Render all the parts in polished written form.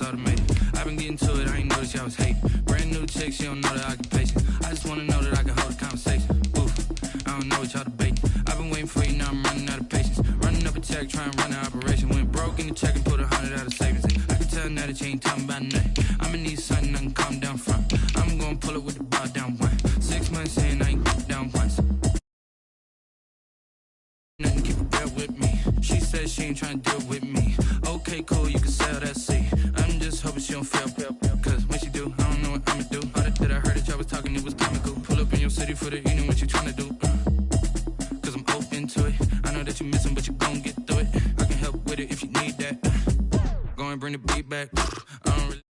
Automated. I've been getting to it, I ain't noticed y'all was hating. Brand new chick, she don't know the occupation. I just wanna know that I can hold a conversation. Oof, I don't know what y'all debating. I've been waiting for you, now I'm running out of patience. Running up a check, trying to run an operation. Went broke in the check and put 100 out of savings in. I can tell now that you ain't talking about nothing. I'ma need something I can calm down from. I'm gonna pull it with the bar down one. 6 months in, I ain't down once. Nothing keep it real with me. She said she ain't trying to deal with me. Okay, cool, you can sell that seat. I'm just hoping she don't fail. Cause when she do, I don't know what I'ma do. All that I heard that y'all was talking, it was comical. Pull up in your city for the evening, what you trying to do? Cause I'm open to it. I know that you missing, but you gon' get through it. I can help with it if you need that. Go and bring the beat back. I don't really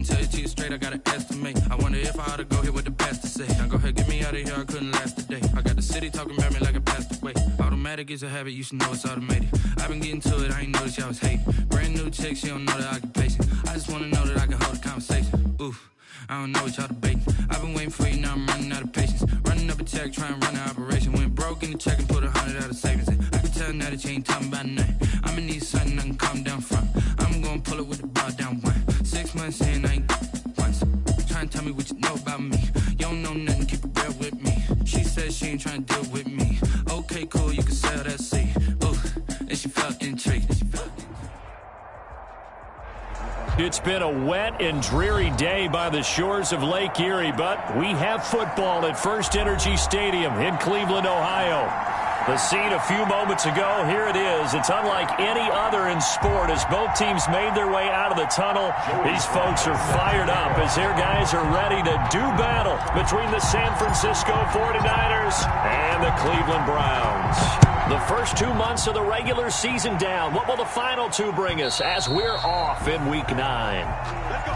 tell you to you straight, I gotta estimate. I wonder if I ought to go here with the pastor say. Now go ahead, get me out of here, I couldn't last a day. I got the city talking about me like I passed away. Automatic is a habit, you should know it's automated. I've been getting to it, I ain't noticed y'all was hating. Brand new chick, she don't know the occupation. I just wanna know that I can hold a conversation. Oof, I don't know what y'all debating. I've been waiting for you, now I'm running out of patience. Running up a check, trying to run an operation. Went broke in the check and put 100 out of savings in. I can tell now that you ain't talking about nothing. I'ma need something I can calm down from. I'm gonna pull it with the bar down one. 6 months in, I ain't once. Trying to tell me what you know about me. You don't know nothing, keep it real with me. She said she ain't trying to deal with me. Okay, cool, you can sell that seat. Ooh, and she felt intrigued. It's been a wet and dreary day by the shores of Lake Erie, but we have football at First Energy Stadium in Cleveland, Ohio. The scene a few moments ago, here it is. It's unlike any other in sport as both teams made their way out of the tunnel. These folks are fired up as their guys are ready to do battle between the San Francisco 49ers and the Cleveland Browns. The first 2 months of the regular season down. What will the final two bring us as we're off in Week 9? Let's go.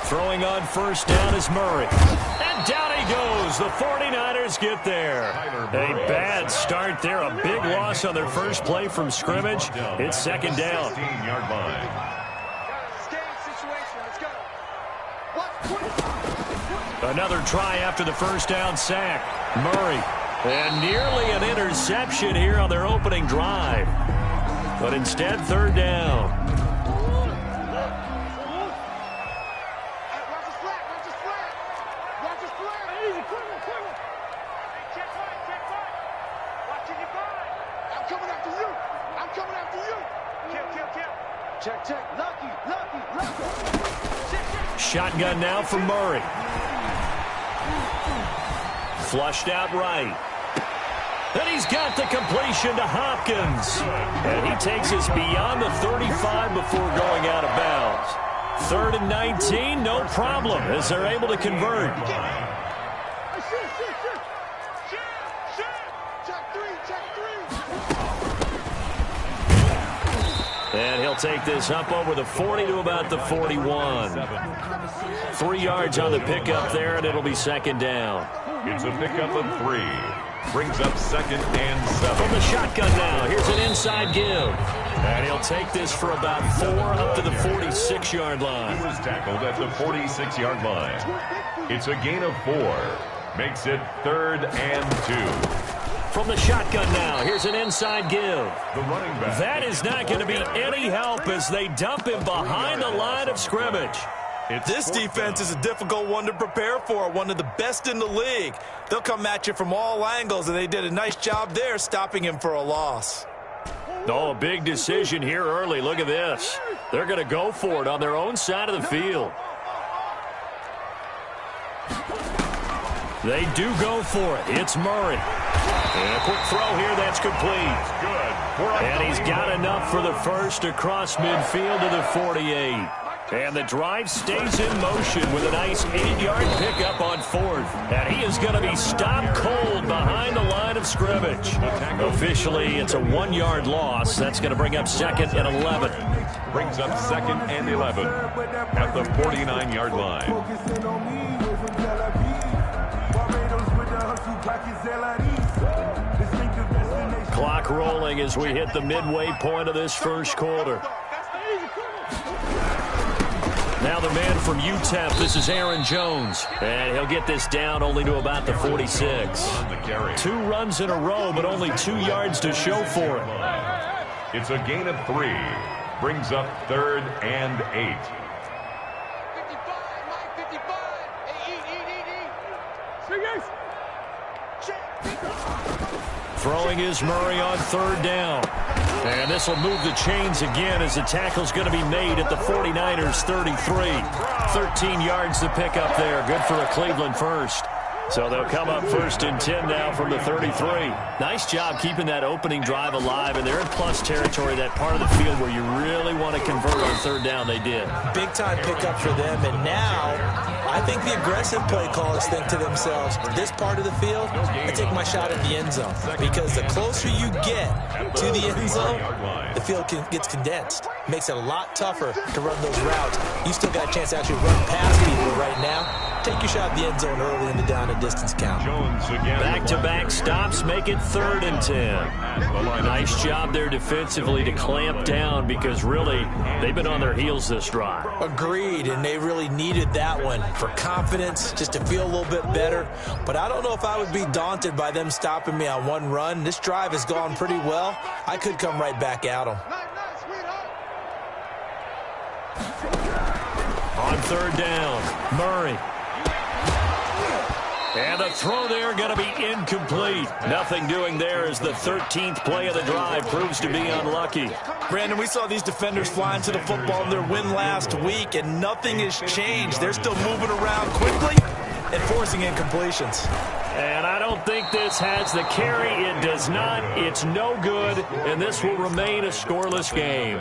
Throwing on first down is Murray. And down he goes. The 49ers get there. A bad start there. A big loss on their first play from scrimmage. It's second down. Another try after the first down sack. Murray. And nearly an interception here on their opening drive. But instead, third down. Shotgun now for Murray. Flushed out right. And he's got the completion to Hopkins. And he takes us beyond the 35 before going out of bounds. 3rd and 19, no problem, as they're able to convert. And he'll take this up over the 40 to about the 41. 3 yards on the pickup there, and it'll be second down. It's a pickup of 3. Brings up 2nd and 7. From the shotgun now, here's an inside give. And he'll take this for about 4 up to the 46-yard line. He was tackled at the 46-yard line. It's a gain of 4. Makes it 3rd and 2. From the shotgun now, here's an inside give. The running back. That is not going to be any help as they dump him behind the line of scrimmage. This defense is a difficult one to prepare for, one of the best in the league. They'll come at you from all angles, and they did a nice job there stopping him for a loss. Oh, a big decision here early. Look at this. They're going to go for it on their own side of the field. They do go for it. It's Murray. And a quick throw here that's complete. Good. And he's got enough for the first across midfield to the 48. And the drive stays in motion with a nice 8-yard pickup on 4th. And he is going to be stopped cold behind the line of scrimmage. Officially, it's a 1-yard loss. That's going to bring up 2nd and 11. Brings up 2nd and 11 at the 49-yard line. Clock rolling as we hit the midway point of this first quarter. Now the man from UTEP, this is Aaron Jones. And he'll get this down only to about the 46. 2 runs in a row, but only 2 yards to show for it. It's a gain of 3. Brings up 3rd and 8. Throwing is Murray on 3rd down. And this will move the chains again as the tackle's going to be made at the 49ers 33. 13 yards to pick up there. Good for a Cleveland first. So they'll come up 1st and 10 now from the 33. Nice job keeping that opening drive alive, and they're in plus territory, that part of the field where you really want to convert on 3rd down. They did. Big time pickup for them, and now I think the aggressive play callers think to themselves, this part of the field, I take my shot at the end zone, because the closer you get to the end zone, the field gets condensed. Makes it a lot tougher to run those routes. You still got a chance to actually run past people right now. Take your shot at the end zone early in the down and distance count. Back-to-back stops make it 3rd and 10. Nice job there defensively to clamp down, because really they've been on their heels this drive. Agreed, and they really needed that one for confidence, just to feel a little bit better. But I don't know if I would be daunted by them stopping me on one run. This drive has gone pretty well. I could come right back at them. On 3rd down, Murray. And the throw there going to be incomplete. Nothing doing there as the 13th play of the drive proves to be unlucky. Brandon, we saw these defenders flying to the football in their win last week, and nothing has changed. They're still moving around quickly and forcing incompletions. And I don't think this has the carry. It does not. It's no good, and this will remain a scoreless game.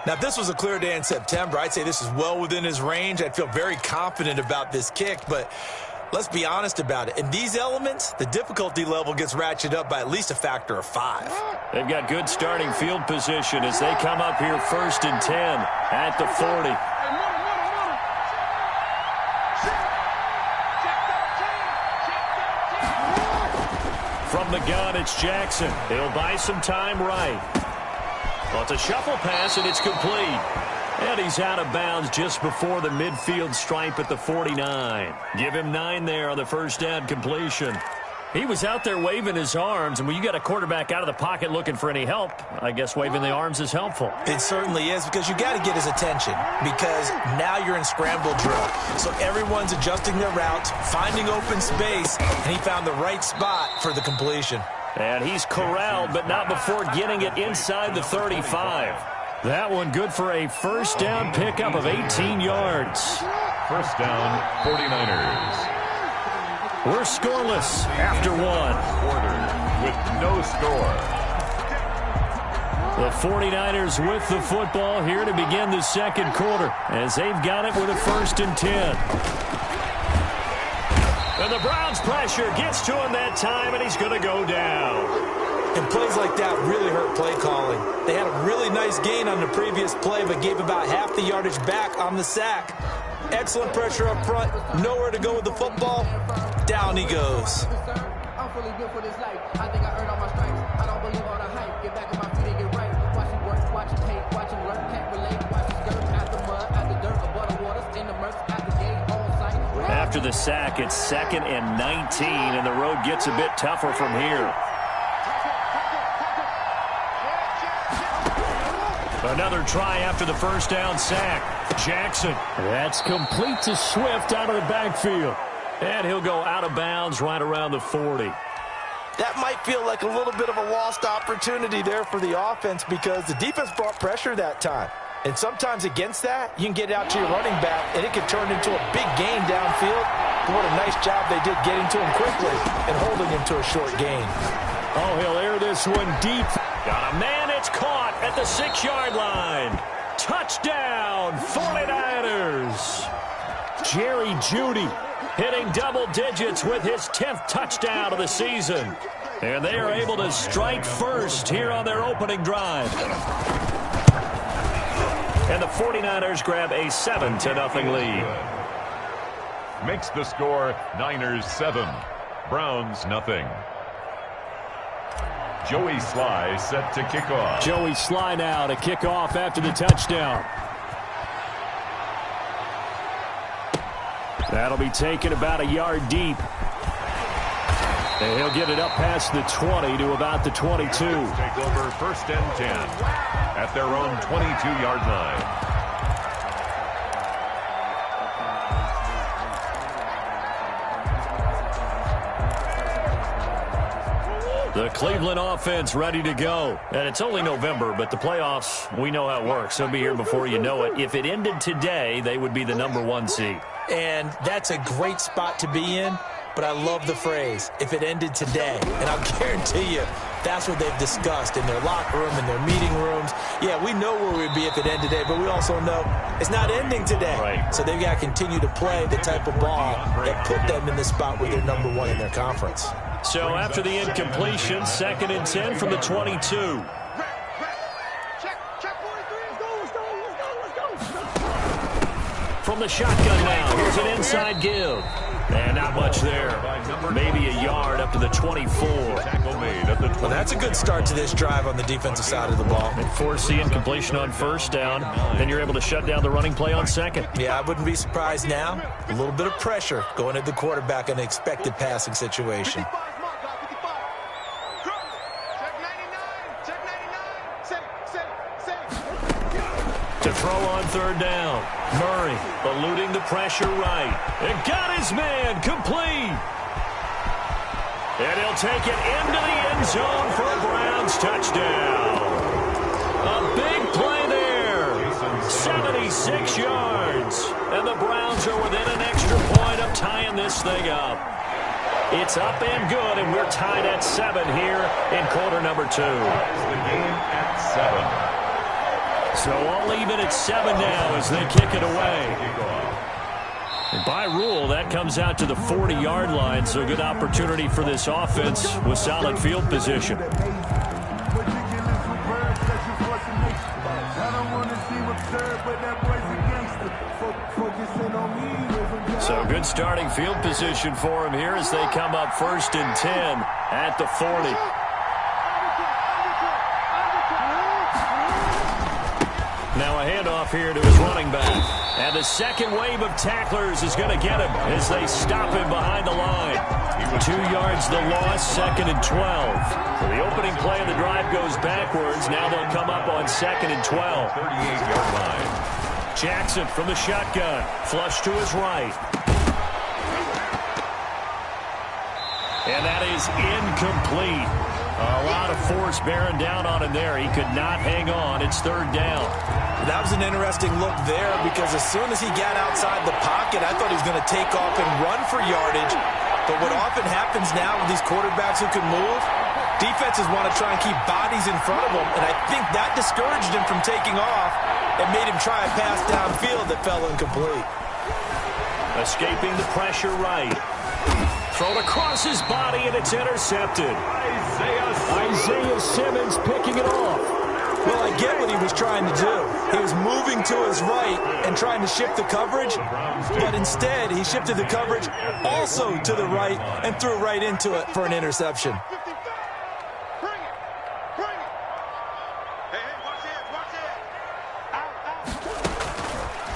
Now, if this was a clear day in September, I'd say this is well within his range. I'd feel very confident about this kick, but let's be honest about it. In these elements, the difficulty level gets ratcheted up by at least a factor of 5. They've got good starting field position as they come up here 1st and 10 at the 40. From the gun, it's Jackson. He'll buy some time right. Well, it's a shuffle pass, and it's complete. And he's out of bounds just before the midfield stripe at the 49. Give him 9 there on the first down completion. He was out there waving his arms, and when you got a quarterback out of the pocket looking for any help, I guess waving the arms is helpful. It certainly is, because you got to get his attention, because now you're in scramble drill. So everyone's adjusting their routes, finding open space, and he found the right spot for the completion. And he's corralled, but not before getting it inside the 35. That one good for a first down pickup of 18 yards. First down, 49ers. We're scoreless after 1. Quarter with no score. The 49ers with the football here to begin the second quarter, as they've got it with a 1st and 10. And the Browns' pressure gets to him that time, and he's going to go down. And plays like that really hurt play calling. They had a really nice gain on the previous play, but gave about half the yardage back on the sack. Excellent pressure up front. Nowhere to go with the football. Down he goes. I'm fully built for this life. I think I earned all my stripes. I don't believe all the hype. Get back on my feet and get right. Watch it work, watch it tape, watch it work. Can't relate. Watch it skirt at the mud, at the dirt, above the waters, in the murk, at the gate, on sight. After the sack, it's 2nd and 19, and the road gets a bit tougher from here. Another try after the first down sack. Jackson. That's complete to Swift out of the backfield. And he'll go out of bounds right around the 40. That might feel like a little bit of a lost opportunity there for the offense, because the defense brought pressure that time. And sometimes against that, you can get out to your running back, and it could turn into a big gain downfield. But what a nice job they did getting to him quickly and holding him to a short gain. Oh, he'll air this one deep. Got a man, it's caught at the 6-yard line. touchdown, 49ers. Jerry Jeudy hitting double digits with his 10th touchdown of the season. And they are able to strike first here on their opening drive. And the 49ers grab a 7-0 lead. Makes the score Niners 7, Browns nothing. Joey Sly set to kick off. Joey Sly now to kick off after the touchdown. That'll be taken about a yard deep. And he'll get it up past the 20 to about the 22. Take over 1st and 10 at their own 22-yard line. The Cleveland offense ready to go. And it's only November, but the playoffs, we know how it works. They'll be here before you know it. If it ended today, they would be the #1 seed. And that's a great spot to be in, but I love the phrase, if it ended today. And I'll guarantee you, that's what they've discussed in their locker room, in their meeting rooms. Yeah, we know where we'd be if it ended today, but we also know it's not ending today. Right. So they've got to continue to play the type of ball that put them in the spot where they're #1 in their conference. So after the incompletion, 2nd and 10 from the 22. From the shotgun now, here's an inside give. And not much there. Maybe a yard up to the 24. Well, that's a good start to this drive on the defensive side of the ball. And force the incompletion on 1st down. Then you're able to shut down the running play on 2nd. Yeah, I wouldn't be surprised now. A little bit of pressure going at the quarterback in an expected passing situation. To throw on 3rd down. Murray eluding the pressure right. And got his man complete. And he'll take it into the end zone for a Browns touchdown. A big play there. 76 yards. And the Browns are within an extra point of tying this thing up. It's up and good, and we're tied at 7 here in quarter number 2. The game at 7. So all even at 7 now as they kick it away. And by rule, that comes out to the 40-yard line, so a good opportunity for this offense with solid field position. So good starting field position for him here as they come up 1st and 10 at the 40. Now a handoff here to his running back. And the second wave of tacklers is going to get him as they stop him behind the line. 2 yards the loss, 2nd and 12. So the opening play of the drive goes backwards. Now they'll come up on 2nd and 12. 38-yard line. Jackson from the shotgun. Flush to his right. And that is incomplete. A lot of force bearing down on him there. He could not hang on. It's 3rd down. That was an interesting look there because as soon as he got outside the pocket, I thought he was going to take off and run for yardage. But what often happens now with these quarterbacks who can move, defenses want to try and keep bodies in front of them, and I think that discouraged him from taking off and made him try a pass downfield that fell incomplete. Escaping the pressure right. Thrown across his body, and it's intercepted. Isaiah Simmons picking it off. Well, I get what he was trying to do. He was moving to his right and trying to shift the coverage, but instead he shifted the coverage also to the right and threw right into it for an interception.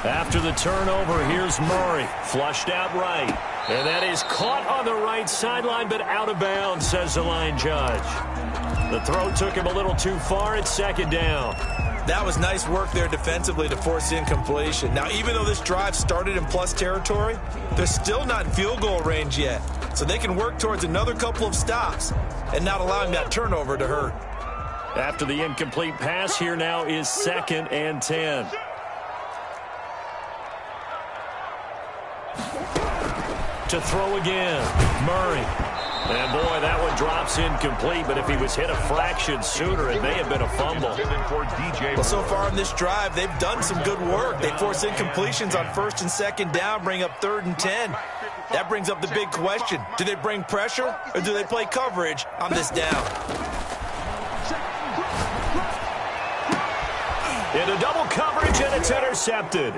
After the turnover, here's Murray. Flushed out right. And that is caught on the right sideline, but out of bounds, says the line judge. The throw took him a little too far. It's 2nd down. That was nice work there defensively to force the incompletion. Now, even though this drive started in plus territory, they're still not in field goal range yet. So they can work towards another couple of stops and not allowing that turnover to hurt. After the incomplete pass, here now is 2nd and 10. To throw again. Murray And boy, that one drops incomplete, but if he was hit a fraction sooner, it may have been a fumble. Well, so far in this drive, they've done some good work. They force incompletions on 1st and 2nd down, bring up 3rd and 10. That brings up the big question. Do they bring pressure or do they play coverage on this down? Into double coverage, and it's intercepted.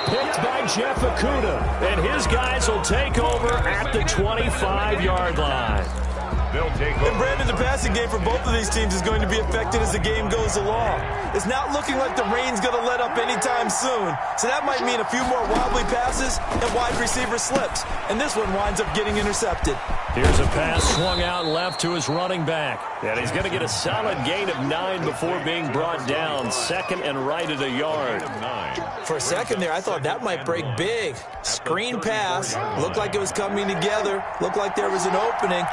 Picked by Jeff Okudah, and his guys will take over at the 25-yard line. And Brandon, the passing game for both of these teams is going to be affected as the game goes along. It's not looking like the rain's going to let up anytime soon, so that might mean a few more wobbly passes and wide receiver slips, and this one winds up getting intercepted. Here's a pass swung out left to his running back, and he's going to get a solid gain of 9 before being brought down, 2nd and right at a yard. For a second there, I thought that might break big. Screen pass, looked like it was coming together, looked like there was an opening.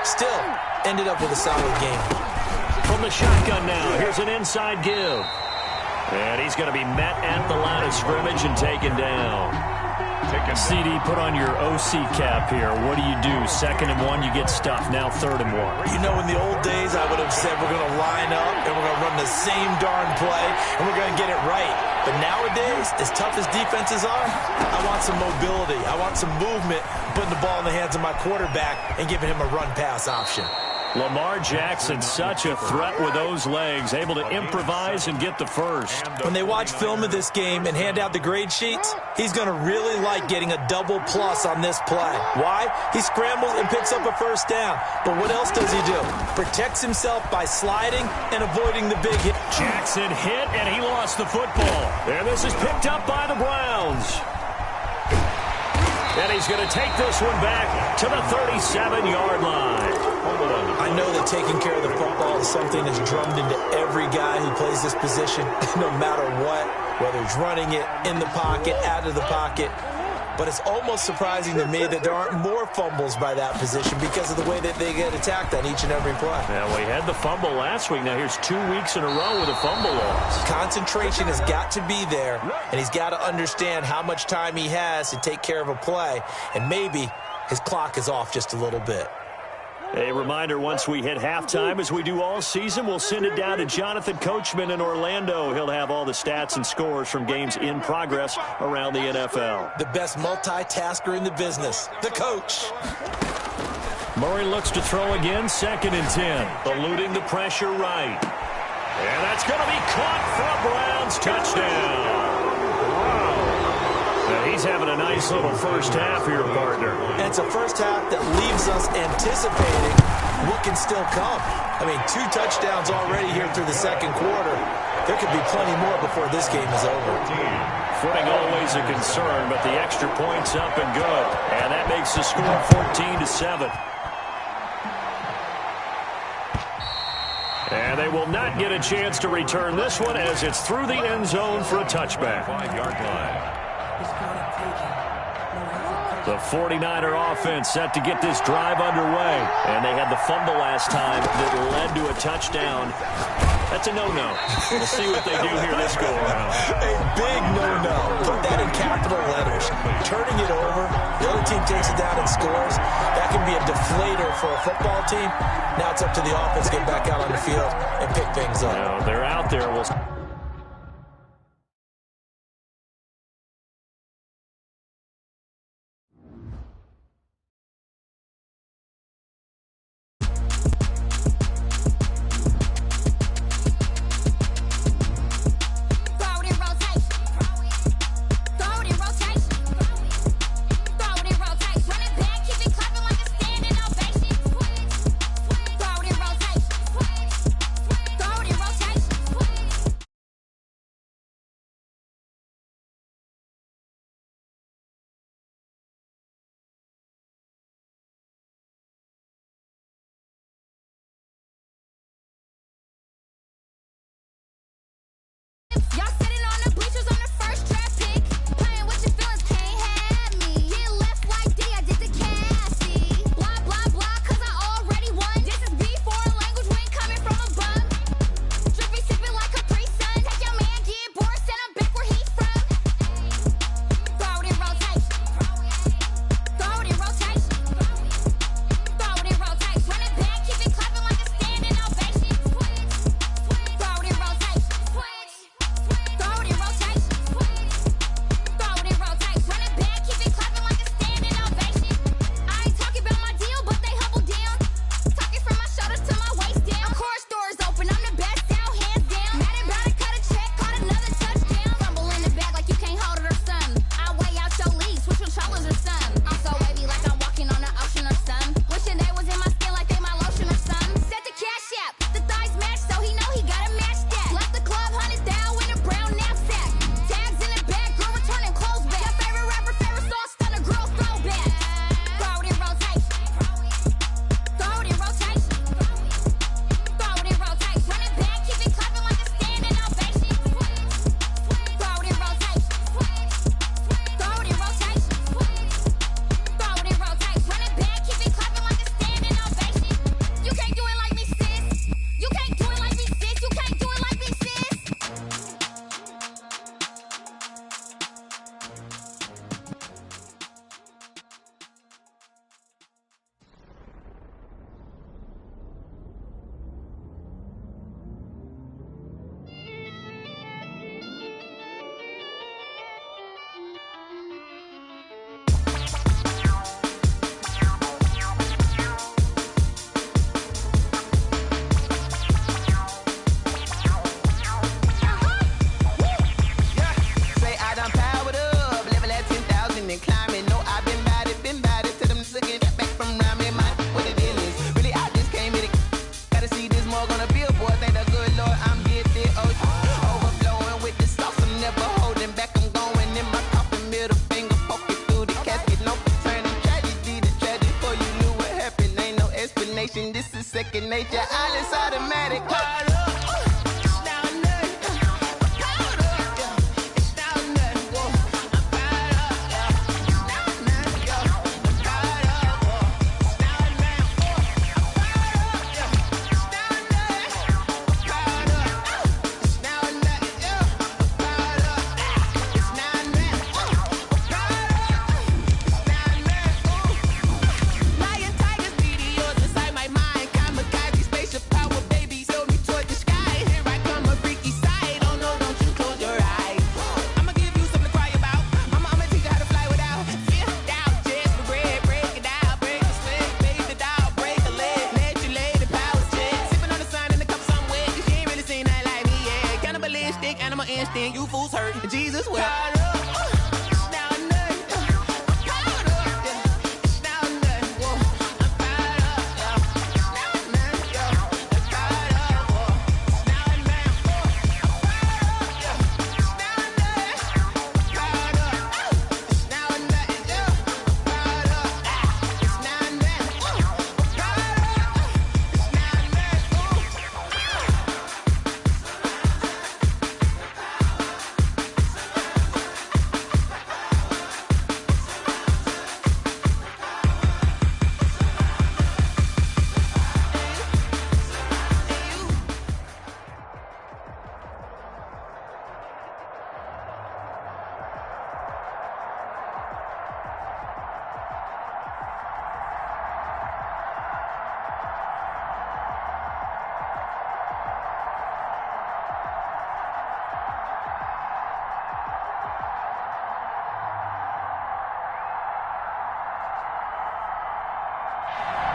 Still, ended up with a solid game. From the shotgun now, here's an inside give. And he's going to be met at the line of scrimmage and taken down. CD, put on your OC cap here. What do you do? 2nd and 1, you get stuffed. Now 3rd and 1. You know, in the old days, I would have said we're going to line up and we're going to run the same darn play and we're going to get it right. But nowadays, as tough as defenses are, I want some mobility. I want some movement, putting the ball in the hands of my quarterback and giving him a run-pass option. Lamar Jackson, such a threat with those legs, able to improvise and get the first. When they watch film of this game and hand out the grade sheets, he's going to really like getting a double plus on this play. Why? He scrambles and picks up a 1st down. But what else does he do? Protects himself by sliding and avoiding the big hit. Jackson hit, and he lost the football. And this is picked up by the Browns. And he's going to take this one back to the 37-yard line. I know that taking care of the football is something that's drummed into every guy who plays this position, no matter what, whether it's running it, in the pocket, out of the pocket. But it's almost surprising to me that there aren't more fumbles by that position because of the way that they get attacked on each and every play. Yeah, we had the fumble last week. Now here's 2 weeks in a row with a fumble loss. Concentration has got to be there, and he's got to understand how much time he has to take care of a play, and maybe his clock is off just a little bit. A reminder, once we hit halftime, as we do all season, we'll send it down to Jonathan Coachman in Orlando. He'll have all the stats and scores from games in progress around the NFL. The best multitasker in the business, the coach. Murray looks to throw again, 2nd and 10. Eluding the pressure right. And that's going to be caught for a Browns touchdown. Now he's having a nice little first half here, partner. And it's a first half that leaves us anticipating what can still come. I mean, 2 touchdowns already here through the 2nd quarter. There could be plenty more before this game is over. Footing always a concern, but the extra point's up and good. And that makes the score 14-7. And they will not get a chance to return this one as it's through the end zone for a touchback. 5-yard line. The 49er offense set to get this drive underway. And they had the fumble last time that led to a touchdown. That's a no-no. We'll see what they do here this go-around. A big no-no. Put that in capital letters. Turning it over, the other team takes it down and scores. That can be a deflator for a football team. Now it's up to the offense to get back out on the field and pick things up. They're out there. We'll second nature. All is automatic. Caught up. You fools hurt. Jesus will.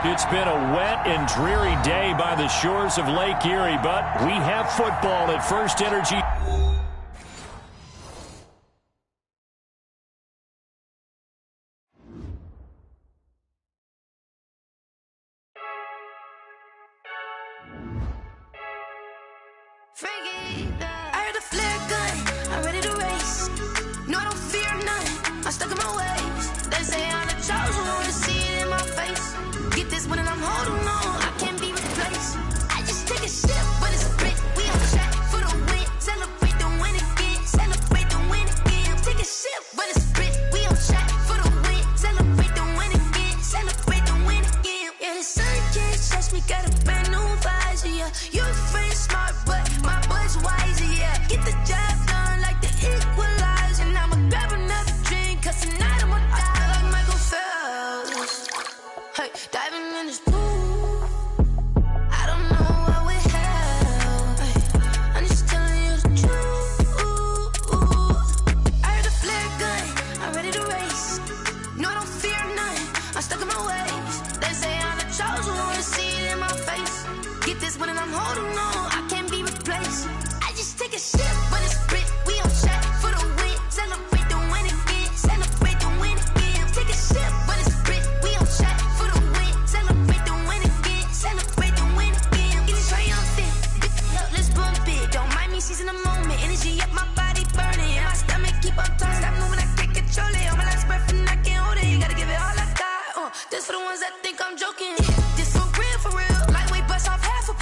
It's been a wet and dreary day by the shores of Lake Erie, but we have football at First Energy. I heard a flare gun, I'm ready to race. No, I don't fear none, I'm stuck in my ways. They say I'm the chosen one, to see it in my face. Get this one and I'm holding on, I can't be replaced. I just take a sip, but it's split. We on track for the win, celebrate the win again, celebrate the win again. Take a sip, but it's split. We on track for the win, celebrate the win again, celebrate the win again. Yeah, the sun can't touch me, got a brand new visor, yeah. You're a friend smart, but my boy's wiser, yeah. Get the job done like the equalizer. And I'ma grab another drink, cause tonight I'ma die like Michael Phelps. Hey, diving in this pool, I don't know what we have. Hey, I'm just telling you the truth. I heard a flare gun, I'm ready to race. No, I don't fear none, I'm stuck in my ways. They say I'm the chosen one, to see it in my face. Get this one and I'm holding on, I can't be replaced. I just take a sip, but it's split. We on track for the win, celebrate the win again, celebrate the win again. Take a sip, but it's split. We on track for the win, celebrate the win again, celebrate the win again. Get it triumphant, look, let's bump it. Don't mind me seizing the moment, energy up my body burning, and my stomach keep on turning. Stop moving, I can't control it. On my last breath and I can't hold it. You gotta give it all I got. This for the ones that think I'm joking. This for real, for real. Lightweight bust off half a.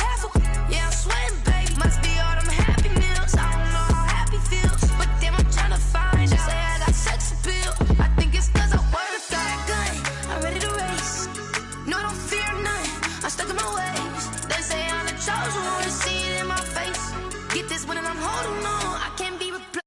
Yeah, I'm sweating, baby. Must be all them happy meals. I don't know how happy feels, but damn, I'm trying to find out. Say I got sex appeal. I think it's cause I wear the fire gun. I'm ready to race. No, I don't fear none, I'm stuck in my ways. They say I'm the chosen one, to see it in my face. Get this one and I'm holding on, I can't be replaced.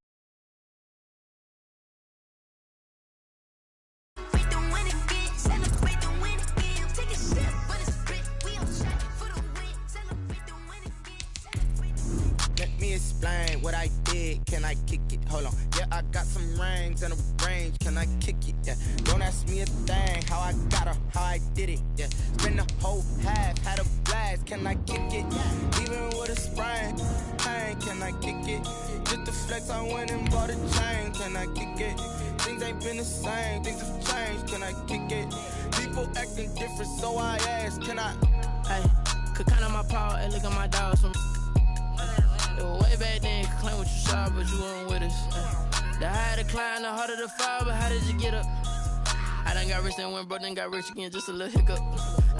Explain what I did, can I kick it? Hold on, yeah, I got some rings and a range, can I kick it? Yeah, don't ask me a thing, how I got her, how I did it. Yeah, spend the whole half, had a blast, can I kick it? Even with a sprain, pain, can I kick it? Just to flex, I went and bought a chain, can I kick it? Things ain't been the same, things have changed, can I kick it? People acting different, so I ask, can I? Hey, could count on my power and look at my dogs from. It was way back then, could claim what you saw, but you weren't with us. The higher the climb, the harder the fall, but how did you get up? I done got rich and went broke, then got rich again, just a little hiccup.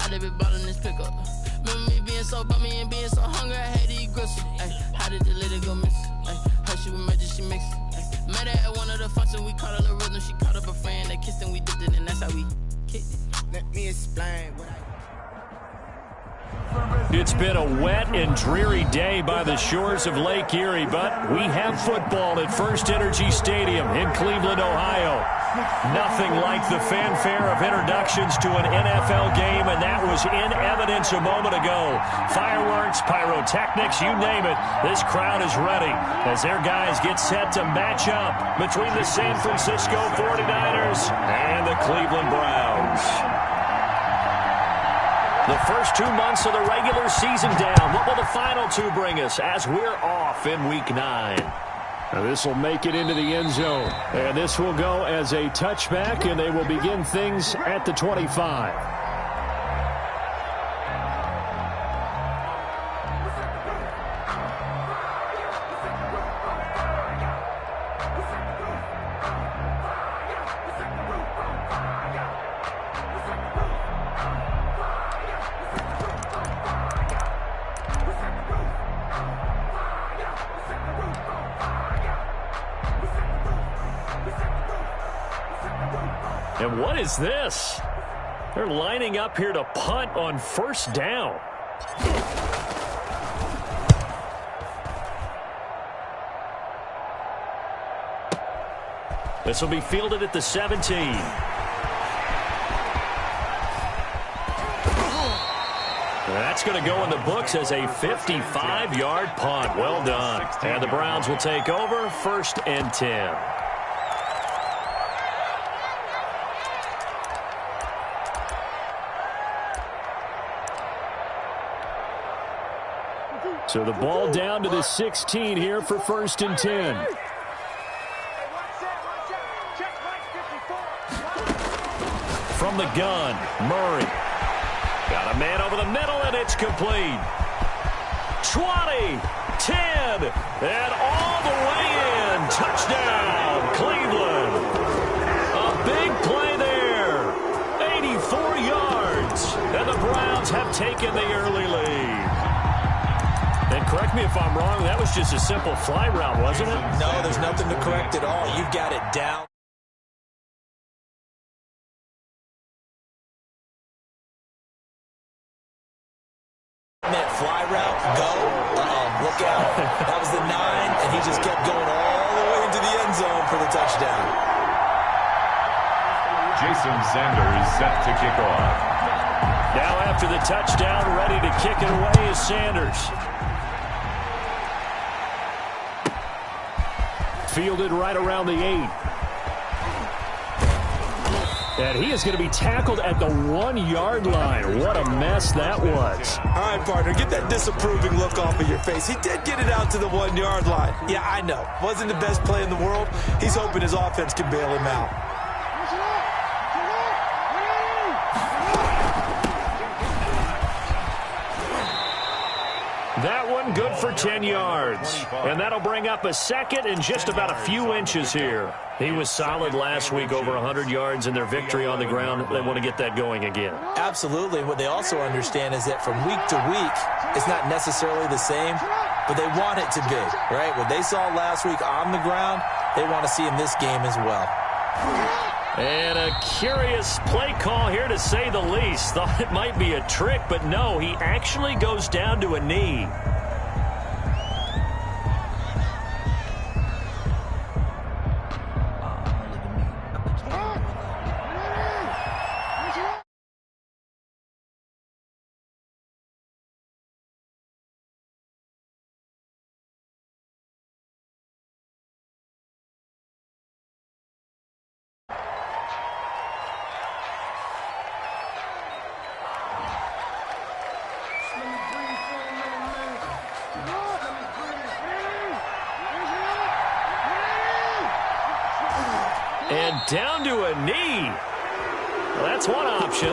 I done been ballin' this pickup. Remember me being so bummy and being so hungry, I had to eat gristle. Ay, how did the lady go miss? Ay, her she was magic, she mixed. Ay, met her at one of the functions, we caught her the rhythm, she caught up a friend, they kissed and we dipped it, and that's how we kicked it. Let me explain what It's been a wet and dreary day by the shores of Lake Erie, but we have football at First Energy Stadium in Cleveland, Ohio. Nothing like the fanfare of introductions to an NFL game, and that was in evidence a moment ago. Fireworks, pyrotechnics, you name it. This crowd is ready as their guys get set to match up between the San Francisco 49ers and the Cleveland Browns. The first 2 months of the regular season down. What will the final two bring us as we're off in Week 9? Now this will make it into the end zone. And this will go as a touchback, and they will begin things at the 25. And what is this? They're lining up here to punt on first down. This will be fielded at the 17. That's going to go in the books as a 55-yard punt. Well done. And the Browns will take over 1st and 10. So the ball down to the 16 here for 1st and 10. From the gun, Murray. Got a man over the middle, and it's complete. 20, 10, and all the way in. Touchdown, Cleveland. A big play there. 84 yards. And the Browns have taken the early lead. And correct me if I'm wrong, that was just a simple fly route, wasn't it? No, there's nothing to correct at all. You've got it down. Fly route, go. Look out. That was the 9, and he just kept going all the way into the end zone for the touchdown. Jason Sanders set to kick off. Now after the touchdown, ready to kick it away is Sanders. Fielded right around the 8. And he is going to be tackled at the 1-yard line. What a mess that was. All right, partner, get that disapproving look off of your face. He did get it out to the 1-yard line. Yeah, I know. Wasn't the best play in the world. He's hoping his offense can bail him out. That one good for 10 yards. And that'll bring up a 2nd and just about a few inches here. He was solid last week, over 100 yards in their victory on the ground. They want to get that going again. Absolutely. What they also understand is that from week to week, it's not necessarily the same, but they want it to be, right? What they saw last week on the ground, they want to see in this game as well. And a curious play call here, to say the least. Thought it might be a trick, but no, he actually goes down to a knee. And down to a knee. Well, that's one option.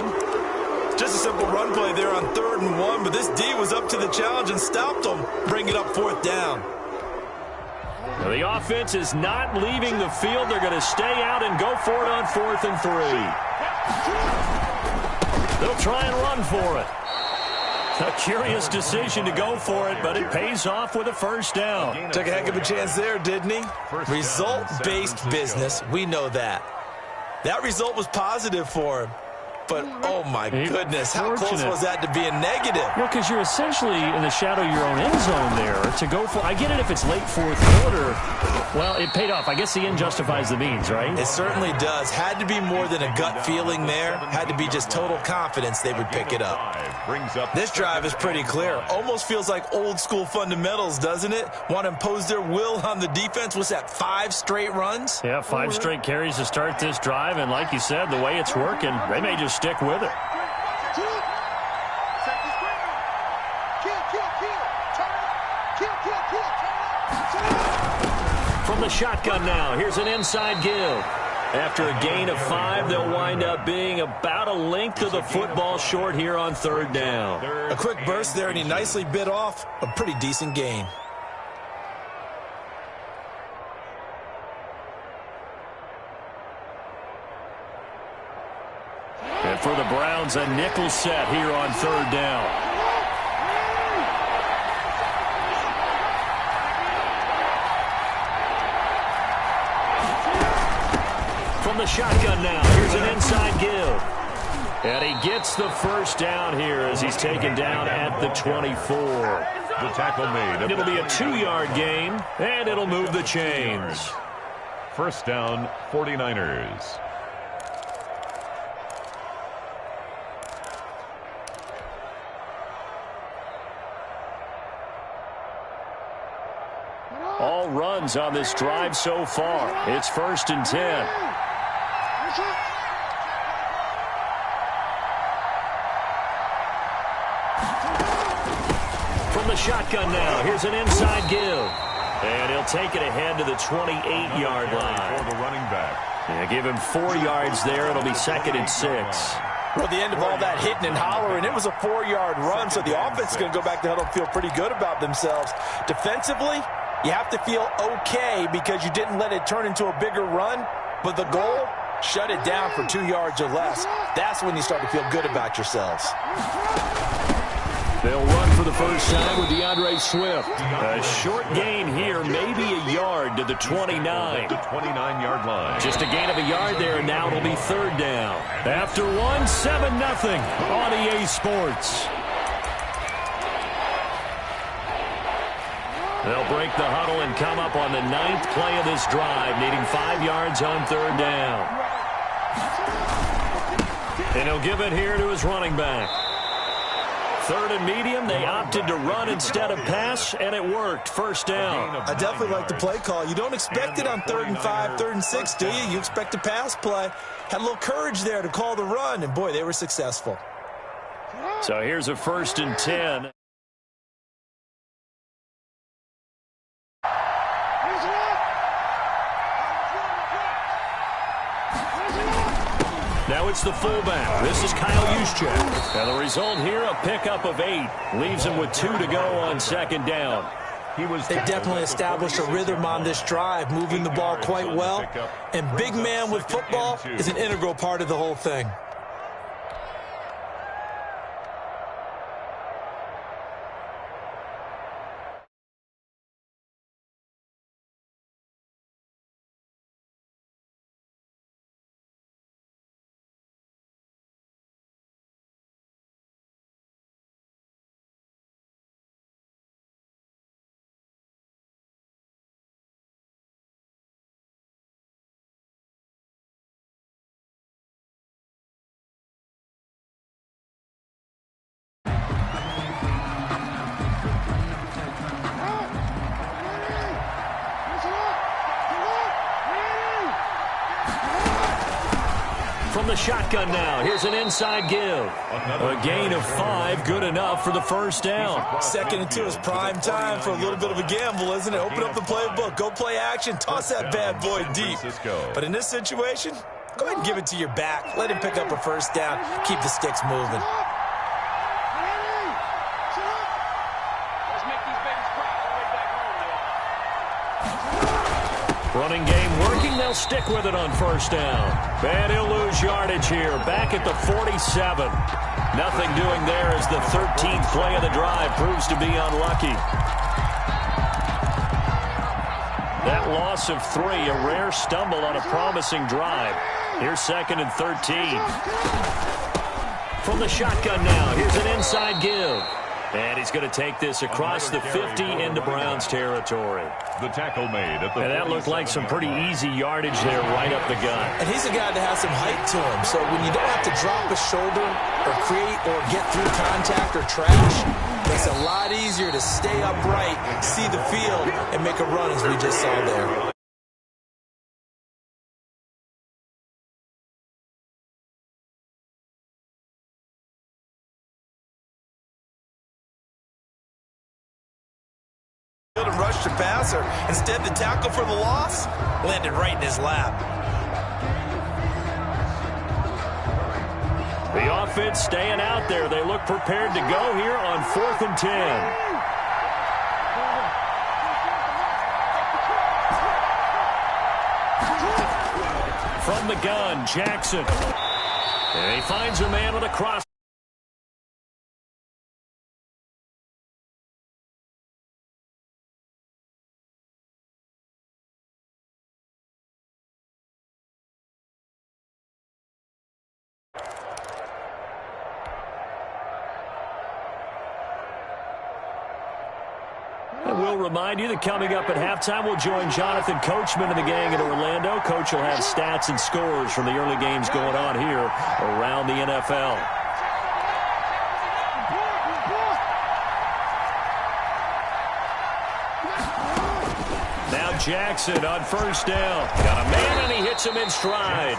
Just a simple run play there on 3rd and 1, but this D was up to the challenge and stopped him. Bring it up 4th down. Now the offense is not leaving the field. They're going to stay out and go for it on 4th and 3. They'll try and run for it. A curious decision to go for it, but it pays off with a first down. Took a heck of a chance there, didn't he? Result-based business, we know that. That result was positive for him. But, oh, my goodness, how close was that to being negative? Well, because you're essentially in the shadow of your own end zone there to go for. I get it if it's late fourth quarter. Well, it paid off. I guess the end justifies the means, right? It certainly does. Had to be more than a gut feeling there. Had to be just total confidence they would pick it up. This drive is pretty clear. Almost feels like old school fundamentals, doesn't it? Want to impose their will on the defense. What's that, 5 straight runs? Yeah, 5 straight carries to start this drive. And like you said, the way it's working, they may just stick with it. From the shotgun now, here's an inside give. After a gain of 5, they'll wind up being about a length of the football short here on third down. A quick burst there, and he nicely bit off a pretty decent gain. And for the Browns, a nickel set here on third down. From the shotgun now, here's an inside give. And he gets the first down here as he's taken down at the 24. The tackle made. It'll be a 2-yard gain, and it'll move the chains. First down, 49ers. All runs on this drive so far. It's 1st and 10. From the shotgun now, here's an inside give. And he'll take it ahead to the 28-yard line. For the running back. Yeah, give him 4 yards there. It'll be 2nd and 6. Well, at the end of all that hitting and hollering, it was a 4-yard run, so the offense is going to go back to huddle and feel pretty good about themselves. Defensively, you have to feel okay because you didn't let it turn into a bigger run, but the goal, shut it down for 2 yards or less. That's when you start to feel good about yourselves. They'll run for the first time with DeAndre Swift. A short gain here, maybe a yard to the 29. The 29-yard line. Just a gain of a yard there, and now it'll be third down. After 1, 7-0 on EA Sports. They'll break the huddle and come up on the 9th play of this drive, needing 5 yards on third down. And he'll give it here to his running back. 3rd and medium, they opted to run instead of pass, and it worked. First down. I definitely like the play call. You don't expect it on 3rd and 5, 3rd and 6, do you? You expect a pass play. Had a little courage there to call the run, and boy, they were successful. So here's a 1st and 10. Now it's the fullback. This is Kyle Juszczyk. And the result here, a pickup of 8. Leaves him with 2 to go on 2nd down. They've definitely established a rhythm on this drive, moving the ball quite well. And big man with football is an integral part of the whole thing. From the shotgun now, here's an inside give. A gain of 5, good enough for the first down. 2nd and 2 is prime time for a little bit of a gamble, isn't it? Open up the playbook, go play action, toss that bad boy deep. But in this situation, go ahead and give it to your back. Let him pick up a first down, keep the sticks moving. Running game working. They'll stick with it on first down. And he'll lose yardage here. Back at the 47. Nothing doing there as the 13th play of the drive proves to be unlucky. That loss of 3, a rare stumble on a promising drive. Here's 2nd and 13. From the shotgun now, here's an inside give. And he's going to take this across the 50 into Browns territory. The tackle made at the and that looked like some pretty easy yardage there right up the gut. And he's a guy that has some height to him. So when you don't have to drop a shoulder or create or get through contact or trash, it's a lot easier to stay upright, see the field, and make a run as we just saw there. And rushed the passer. Instead, the tackle for the loss landed right in his lap. The offense staying out there. They look prepared to go here on 4th and 10. From the gun, Jackson. And he finds a man with a cross. We'll remind you that coming up at halftime, we'll join Jonathan Coachman and the gang in Orlando. Coach will have stats and scores from the early games going on here around the NFL. Now Jackson on first down. Got a man and he hits him in stride.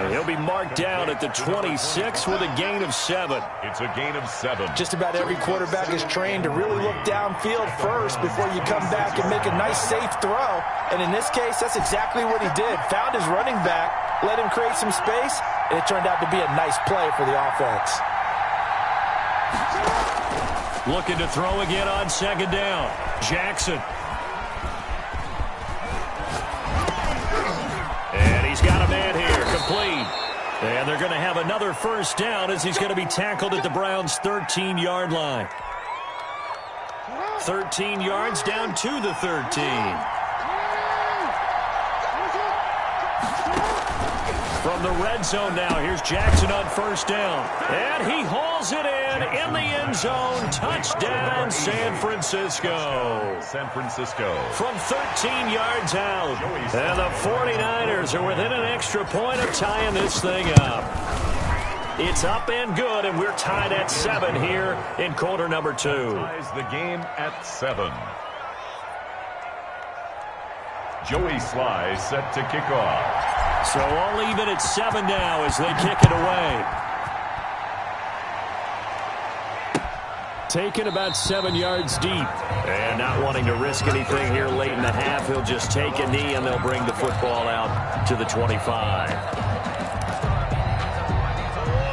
And he'll be marked down at the 26 with a gain of 7. It's a gain of 7. Just about every quarterback is trained to really look downfield first before you come back and make a nice, safe throw. And in this case, that's exactly what he did. Found his running back, let him create some space, and it turned out to be a nice play for the offense. Looking to throw again on 2nd down. Jackson. And he's got a man here, complete. And they're going to have another first down as he's going to be tackled at the Browns' 13-yard line. 13 yards down to the 13. From the red zone now, here's Jackson on first down. And he hauls it in the end zone. Touchdown, San Francisco. San Francisco. From 13 yards out. And the 49ers are within an extra point of tying this thing up. It's up and good, and we're tied at 7 here in quarter number 2. Ties the game at 7. Joey Sly set to kick off. So all even at 7 now as they kick it away. Taken about 7 yards deep. And not wanting to risk anything here late in the half, he'll just take a knee and they'll bring the football out to the 25.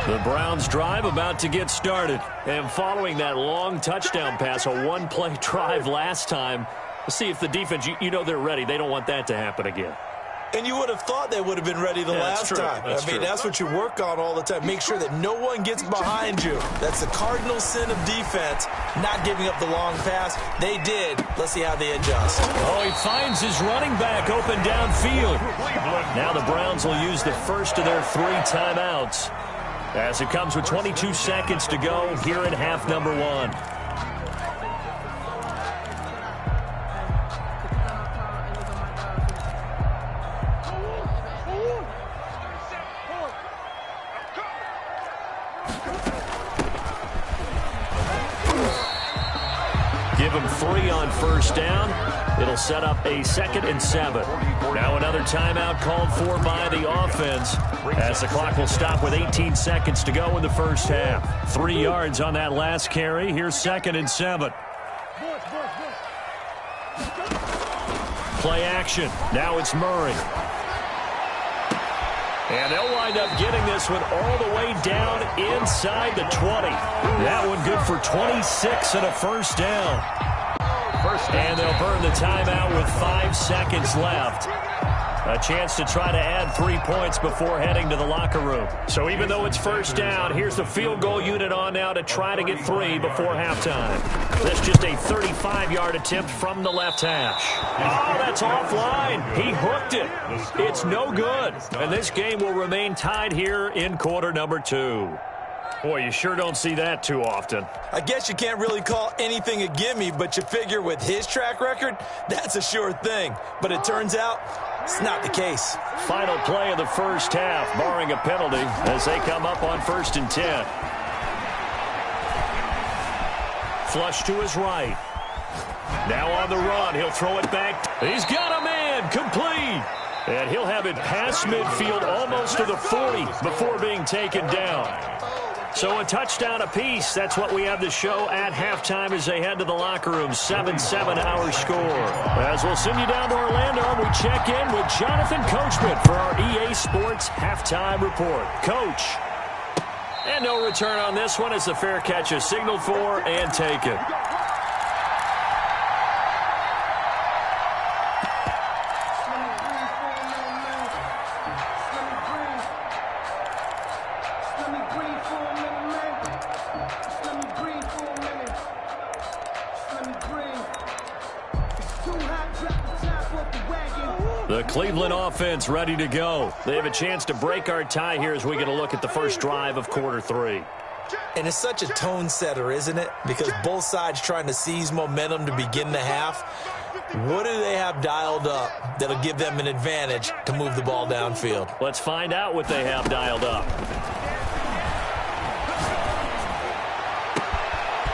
The Browns drive about to get started. And following that long touchdown pass, a one-play drive last time, let's see if the defense, you know they're ready. They don't want that to happen again. And you would have thought they would have been ready the last time. That's what you work on all the time. Make sure that no one gets behind you. That's the cardinal sin of defense, not giving up the long pass. They did. Let's see how they adjust. Oh, he finds his running back open downfield. Now the Browns will use the first of their 3 timeouts as it comes with 22 seconds to go here in half number 1. Give him 3 on first down. It'll set up a 2nd and 7. Now another timeout called for by the offense as the clock will stop with 18 seconds to go in the first half. 3 yards on that last carry. Here's 2nd and 7. Play action. Now it's Murray. And they'll wind up getting this one all the way down inside the 20. That one good for 26 and a first down. first. And they'll burn the timeout with 5 seconds left. A chance to try to add 3 points before heading to the locker room. So even though it's first down, here's the field goal unit on now to try to get 3 before halftime. That's just a 35-yard attempt from the left hash. Oh, that's offline. He hooked it. It's no good. And this game will remain tied here in quarter number 2. Boy, you sure don't see that too often. I guess you can't really call anything a gimme, but you figure with his track record, that's a sure thing. But it turns out it's not the case. Final play of the first half, barring a penalty, as they come up on 1st and 10. Flush to his right. Now on the run, he'll throw it back. He's got a man, complete. And he'll have it past midfield almost to the 40 before being taken down. So a touchdown apiece. That's what we have to show at halftime as they head to the locker room. 7-7 our score. As we'll send you down to Orlando, we check in with Jonathan Coachman for our EA Sports Halftime Report. Coach. And no return on this one as the fair catch is signaled for and taken. The Cleveland offense ready to go. They have a chance to break our tie here as we get a look at the first drive of quarter 3. And it's such a tone setter, isn't it? Because both sides trying to seize momentum to begin the half. What do they have dialed up that'll give them an advantage to move the ball downfield? Let's find out what they have dialed up.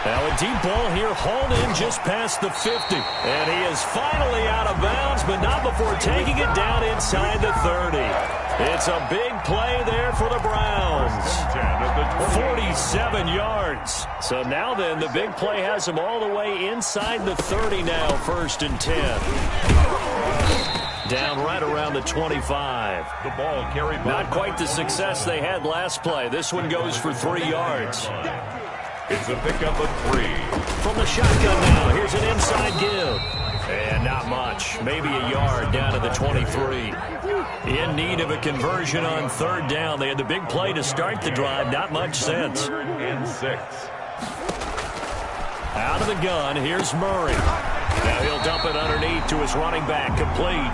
Now a deep ball here, hauled in just past the 50. And he is finally out of bounds, but not before taking it down inside the 30. It's a big play there for the Browns. 47 yards. So now then, the big play has them all the way inside the 30 now, 1st and 10. Down right around the 25. The ball carried. Not quite the success they had last play. This one goes for 3 yards. It's a pickup of 3. From the shotgun now, here's an inside give. And not much. Maybe a yard down to the 23. In need of a conversion on 3rd down. They had the big play to start the drive. Not much sense. 3rd and 6. Out of the gun, here's Murray. Now he'll dump it underneath to his running back, complete.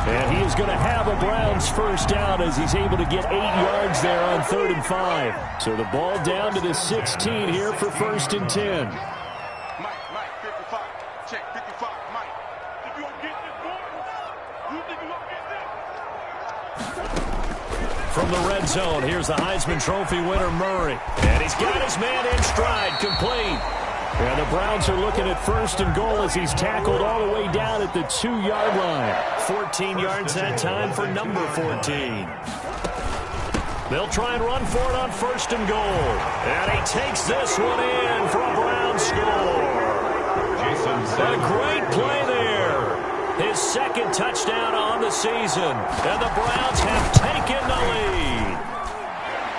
And he is going to have a Browns first down as he's able to get 8 yards there on 3rd and 5. So the ball down to the 16 here for 1st and 10. Mike, 55. Check 55, Mike. If you don't get this boy, you think you won't get this? From the red zone, here's the Heisman Trophy winner, Murray. And he's got his man in stride, complete. And the Browns are looking at 1st and goal as he's tackled all the way down at the 2-yard line. 14 yards that time for number 14. They'll try and run for it on 1st and goal. And he takes this one in for a Browns score. A great play there. His 2nd touchdown on the season. And the Browns have taken the lead.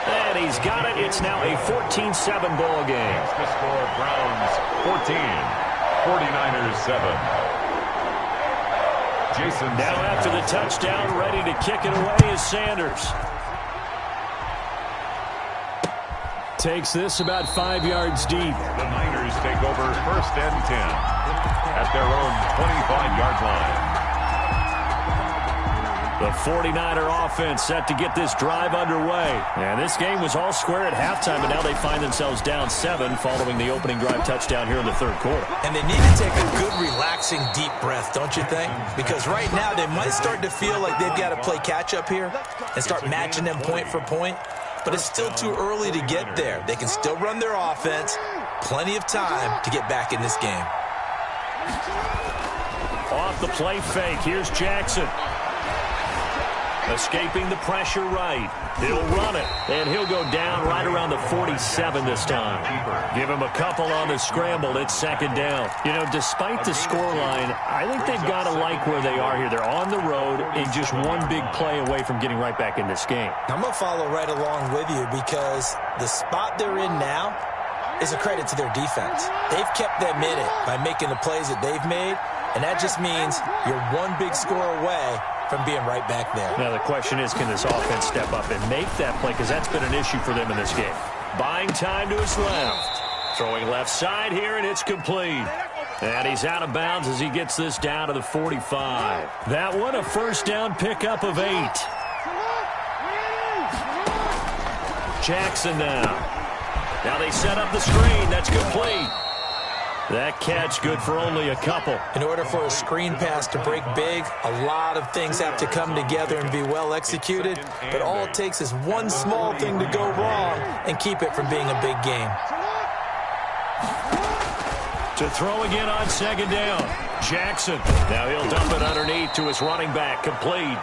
And he's got it. It's now a 14-7 ball game. The score, Browns 14, 49ers 7. Jason. Now after the touchdown, ready to kick it away is Sanders. Takes this about 5 yards deep. The Niners take over 1st and 10 at their own 25-yard line. The 49er offense set to get this drive underway. And this game was all square at halftime, but now they find themselves down 7 following the opening drive touchdown here in the 3rd quarter. And they need to take a good, relaxing, deep breath, don't you think? Because right now they might start to feel like they've got to play catch-up here and start matching them point for point. But it's still too early to get there. They can still run their offense. Plenty of time to get back in this game. Off the play fake, here's Jackson. Escaping the pressure right. He'll run it, and he'll go down right around the 47 this time. Give him a couple on the scramble. It's 2nd down. You know, despite the scoreline, I think they've got to like where they are here. They're on the road and just one big play away from getting right back in this game. I'm going to follow right along with you because the spot they're in now, is a credit to their defense. They've kept them in it by making the plays that they've made, and that just means you're one big score away from being right back there. Now the question is, can this offense step up and make that play? Because that's been an issue for them in this game. Buying time to his left. Throwing left side here, and it's complete. And he's out of bounds as he gets this down to the 45. That one, a first down pickup of 8. Jackson now. Now they set up the screen. That's complete. That catch good for only a couple. In order for a screen pass to break big, a lot of things have to come together and be well executed. But all it takes is one small thing to go wrong and keep it from being a big game. To throw again on second down. Jackson. Now he'll dump it underneath to his running back. Complete.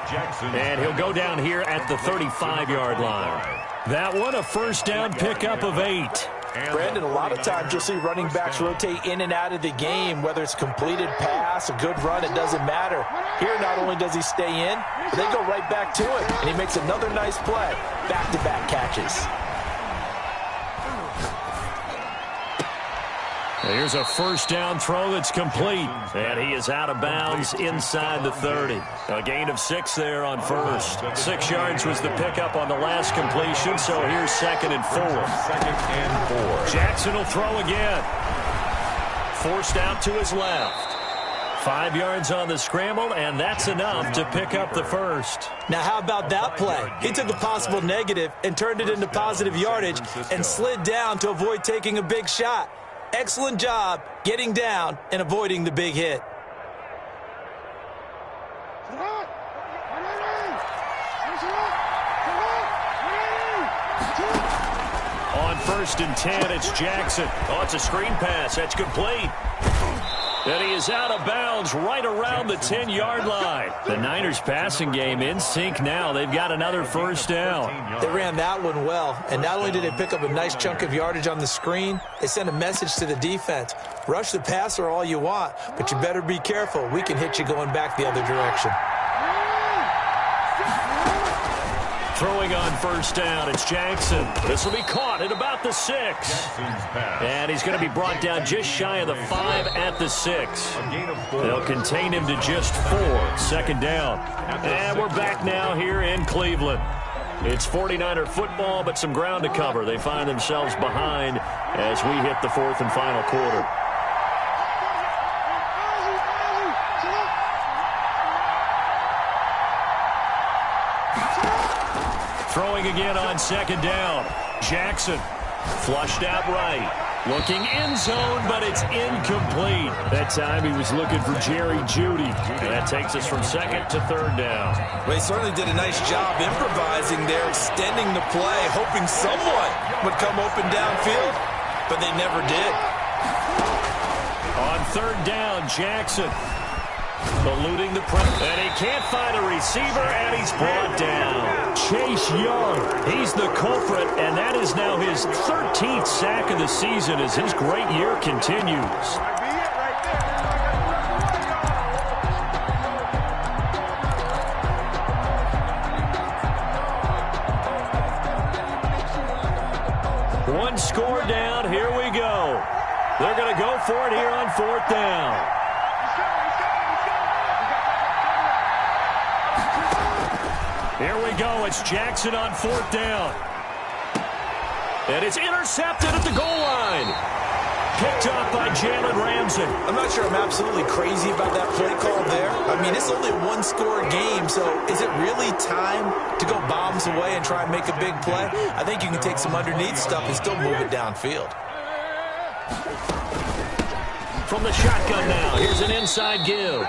And he'll go down here at the 35-yard line. That one, a first down pickup of 8. Brandon, a lot of times you'll see running backs rotate in and out of the game, whether it's completed pass, a good run, it doesn't matter. Here, not only does he stay in, but they go right back to it, and he makes another nice play. Back-to-back catches. Here's a first down throw that's complete. And he is out of bounds inside the 30. A gain of 6 there on first. 6 yards was the pickup on the last completion, so here's 2nd and 4. 2nd and 4. Jackson will throw again. Forced out to his left. 5 yards on the scramble, and that's enough to pick up the first. Now, how about that play? He took a possible negative and turned it into positive yardage and slid down to avoid taking a big shot. Excellent job getting down and avoiding the big hit. On 1st and 10, it's Jackson. Oh, it's a screen pass. That's complete. And he is out of bounds right around the 10-yard line. The Niners passing game in sync now. They've got another first down. They ran that one well, and not only did they pick up a nice chunk of yardage on the screen, they sent a message to the defense. Rush the passer all you want, but you better be careful. We can hit you going back the other direction. Throwing on first down, it's Jackson. This will be caught at about the 6. And he's going to be brought down just shy of the 5 at the 6. They'll contain him to just 4. 2nd down. And we're back now here in Cleveland. It's 49er football, but some ground to cover. They find themselves behind as we hit the 4th and final quarter. Throwing again on 2nd down. Jackson flushed out right. Looking end zone, but it's incomplete. That time he was looking for Jerry Jeudy. That takes us from 2nd to 3rd down. Well, he certainly did a nice job improvising there, extending the play, hoping someone would come open downfield, but they never did. On 3rd down, Jackson eluding the pressure, and he can't find a receiver, and he's brought down. Chase Young, he's the culprit, and that is now his 13th sack of the season as his great year continues. One score down, here we go. They're going to go for it here on 4th down. Here we go. It's Jackson on 4th down. And it's intercepted at the goal line. Picked up by Jalen Ramsey. I'm not sure I'm absolutely crazy about that play call there. I mean, it's only a one-score game, so is it really time to go bombs away and try and make a big play? I think you can take some underneath stuff and still move it downfield. From the shotgun now, here's an inside give.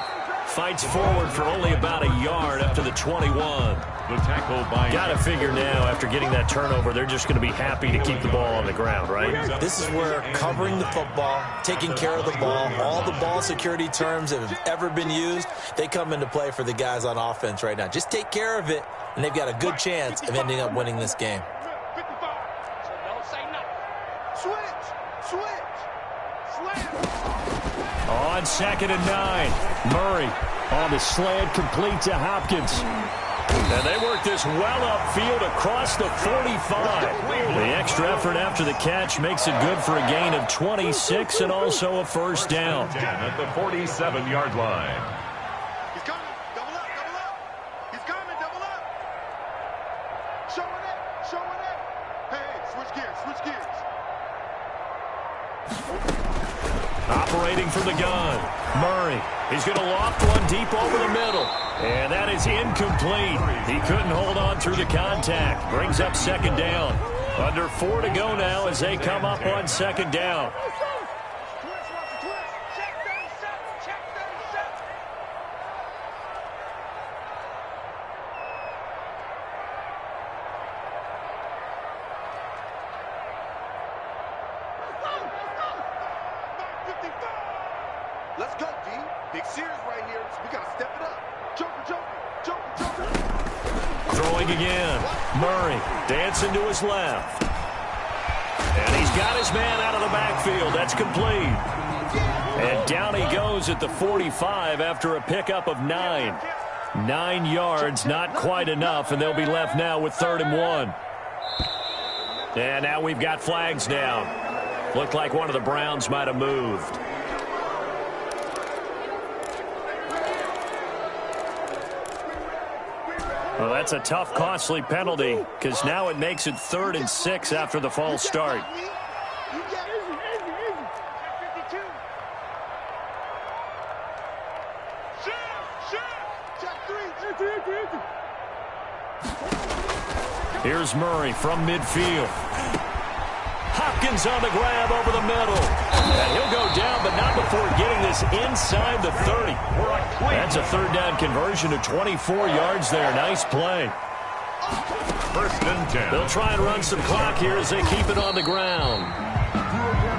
Fights forward for only about a yard up to the 21. The tackle by... Got to figure now, after getting that turnover, they're just going to be happy to keep the ball on the ground, right? This is where covering the football, taking care of the ball, all the ball security terms that have ever been used, they come into play for the guys on offense right now. Just take care of it, and they've got a good chance of ending up winning this game. On 2nd and 9, Murray on the slant, complete to Hopkins. And they work this well upfield across the 45. The extra effort after the catch makes it good for a gain of 26 and also a first down. At the 47-yard line. He's coming. Double up, double up. He's coming, double up. Showing it, showing it. Hey, switch gears, switch gears. Operating from the gun. Murray. He's going to loft one deep over the middle. And that is incomplete. He couldn't hold on through the contact. Brings up second down. Under 4 to go now as they come up on second down. Let's go, D. Big series right here. So we got to step it up. Joker, Joker, Joker, Joker. Throwing again. Murray dancing to his left. And he's got his man out of the backfield. That's complete. And down he goes at the 45 after a pickup of 9. 9 yards, not quite enough, and they'll be left now with 3rd and 1. And now we've got flags down. Looked like one of the Browns might have moved. Well, that's a tough, costly penalty because now it makes it 3rd and 6 after the false start. Here's Murray from midfield. Hopkins on the grab over the middle. And he'll go down, but not before getting this inside the 30. That's a 3rd down conversion of 24 yards there. Nice play. 1st and 10. They'll try and run some clock here as they keep it on the ground.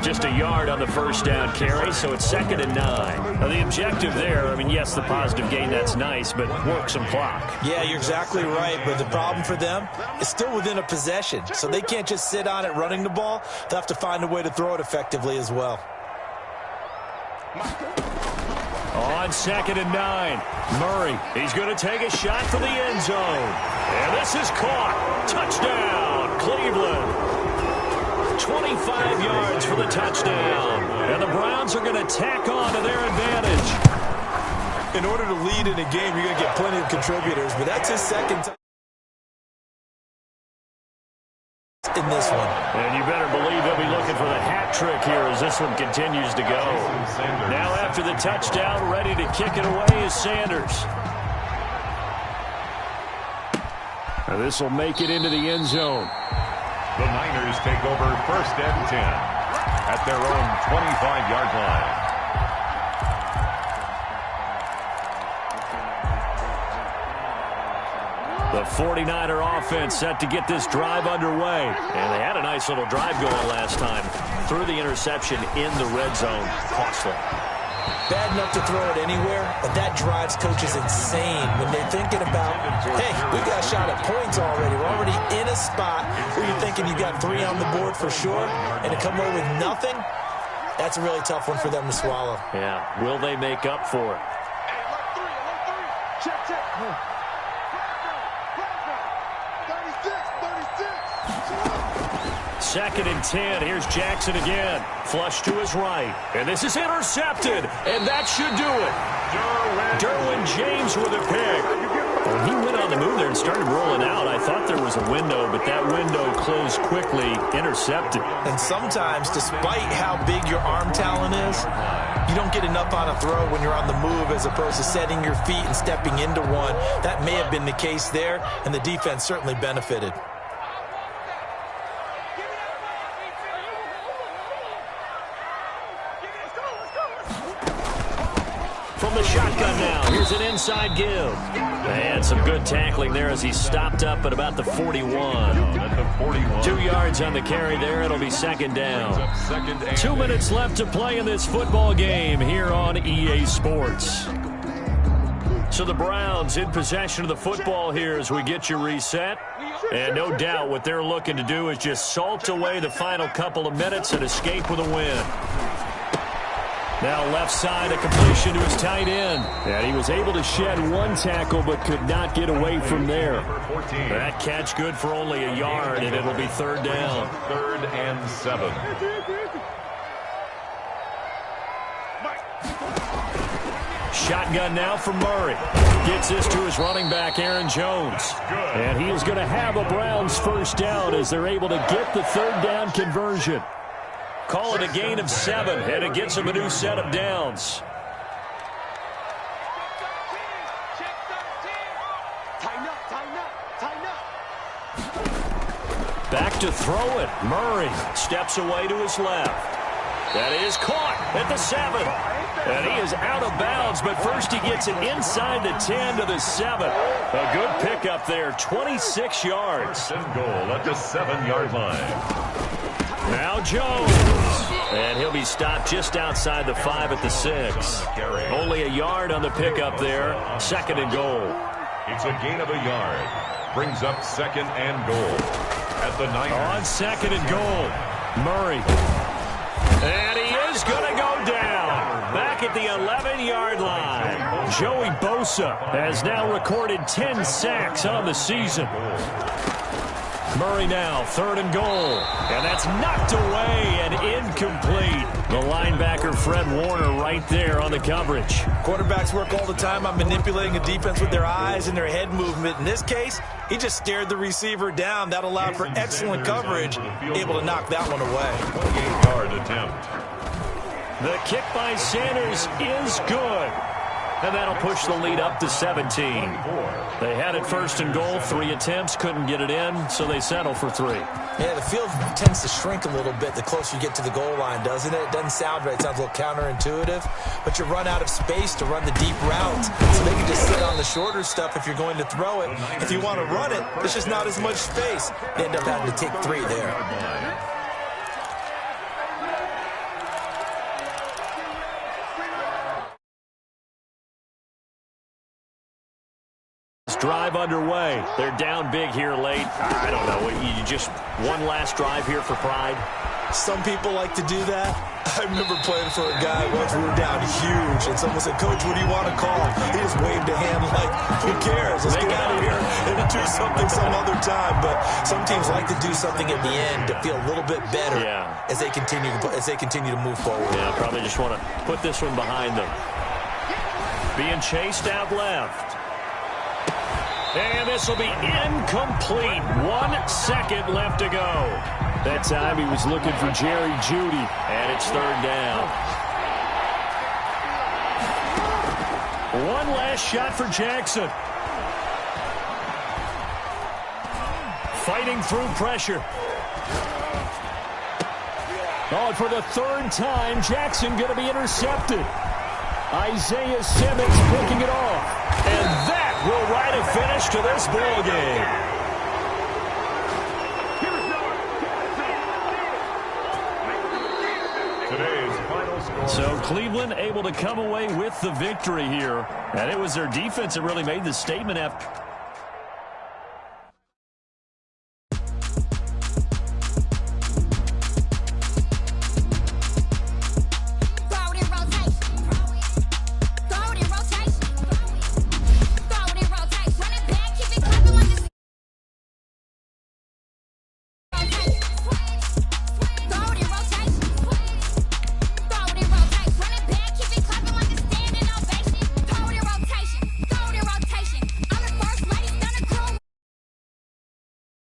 Just a yard on the 1st down carry, so it's 2nd and 9. Now, the objective there, I mean, yes, the positive gain, that's nice, but work some clock. Yeah, you're exactly right, but the problem for them is still within a possession, so they can't just sit on it running the ball. They'll have to find a way to throw it effectively as well. On 2nd and 9, Murray, he's going to take a shot for the end zone. And this is caught. Touchdown, Cleveland. 25 yards for the touchdown. And the Browns are going to tack on to their advantage. In order to lead in a game, you're going to get plenty of contributors, but that's his 2nd time in this one. And you better believe they'll be looking for the hat trick here as this one continues to go. Now after the touchdown, ready to kick it away is Sanders. Now this will make it into the end zone. The Niners take over 1st and 10 at their own 25-yard line. The 49er offense set to get this drive underway. And they had a nice little drive going last time. Threw the interception in the red zone. Costly. Bad enough to throw it anywhere, but that drives coaches insane when they're thinking about, hey, we got a shot at points already. We're already in a spot where you're thinking you got 3 on the board for sure, and to come away with nothing, that's a really tough one for them to swallow. Yeah, will they make up for it? Check, check. 2nd and 10. Here's Jackson again. Flush to his right. And this is intercepted. And that should do it. Derwin James with a pick. When he went on the move there and started rolling out, I thought there was a window, but that window closed quickly. Intercepted. And sometimes, despite how big your arm talent is, you don't get enough on a throw when you're on the move as opposed to setting your feet and stepping into one. That may have been the case there, and the defense certainly benefited. From the shotgun now, here's an inside give. And some good tackling there as he stopped up at about the 41. 2 yards on the carry there. It'll be 2nd down. 2 minutes left to play in this football game here on EA Sports. So the Browns in possession of the football here as we get you reset. And no doubt what they're looking to do is just salt away the final couple of minutes and escape with a win. Now left side, a completion to his tight end. And he was able to shed one tackle but could not get away from there. That catch good for only a yard, and it'll be third down. 3rd and 7. Shotgun now for Murray. Gets this to his running back, Aaron Jones. And he is going to have a Browns first down as they're able to get the third down conversion. Call it a gain of 7, and it gets him a new set of downs. Back to throw it. Murray steps away to his left. That is caught at the 7. And he is out of bounds, but first he gets it inside the 10 to the 7. A good pickup there, 26 yards. First and goal at the 7-yard line. Now Jones. And he'll be stopped just outside the 5 at the 6. Only a yard on the pickup there. 2nd and goal. It's a gain of a yard. Brings up 2nd and goal at the 9. On 2nd and goal, Murray. And he is going to go down. Back at the 11-yard line. Joey Bosa has now recorded 10 sacks on the season. Murray now, 3rd and goal. And that's knocked away and incomplete. The linebacker, Fred Warner, right there on the coverage. Quarterbacks work all the time on manipulating a defense with their eyes and their head movement. In this case, he just stared the receiver down. That allowed for excellent coverage, able to knock that one away. 28-yard attempt. The kick by Sanders is good. And that'll push the lead up to 17. They had it 1st and goal, 3 attempts, couldn't get it in, so they settle for 3. Yeah, the field tends to shrink a little bit the closer you get to the goal line, doesn't it? It doesn't sound right. It sounds a little counterintuitive. But you run out of space to run the deep route. So they can just sit on the shorter stuff if you're going to throw it. If you want to run it, there's just not as much space. You end up having to take 3 there. Drive underway. They're down big here late. I don't know. You just one last drive here for pride? Some people like to do that. I remember playing for a guy once. We were down huge, and someone said, "Coach, what do you want to call?" He just waved a hand like, "Who cares? Let's get out of here and do something some other time." But some teams like to do something at the end to feel a little bit better as they continue to move forward. Yeah, probably just want to put this one behind them. Being chased out left. And this will be incomplete. 1 second left to go. That time he was looking for Jerry Jeudy, and it's 3rd down. One last shot for Jackson. Fighting through pressure. Oh, and for the 3rd time, Jackson going to be intercepted. Isaiah Simmons picking it off. And that will write a finish to this ball game. Today's final score. So Cleveland able to come away with the victory here. And it was their defense that really made the statement after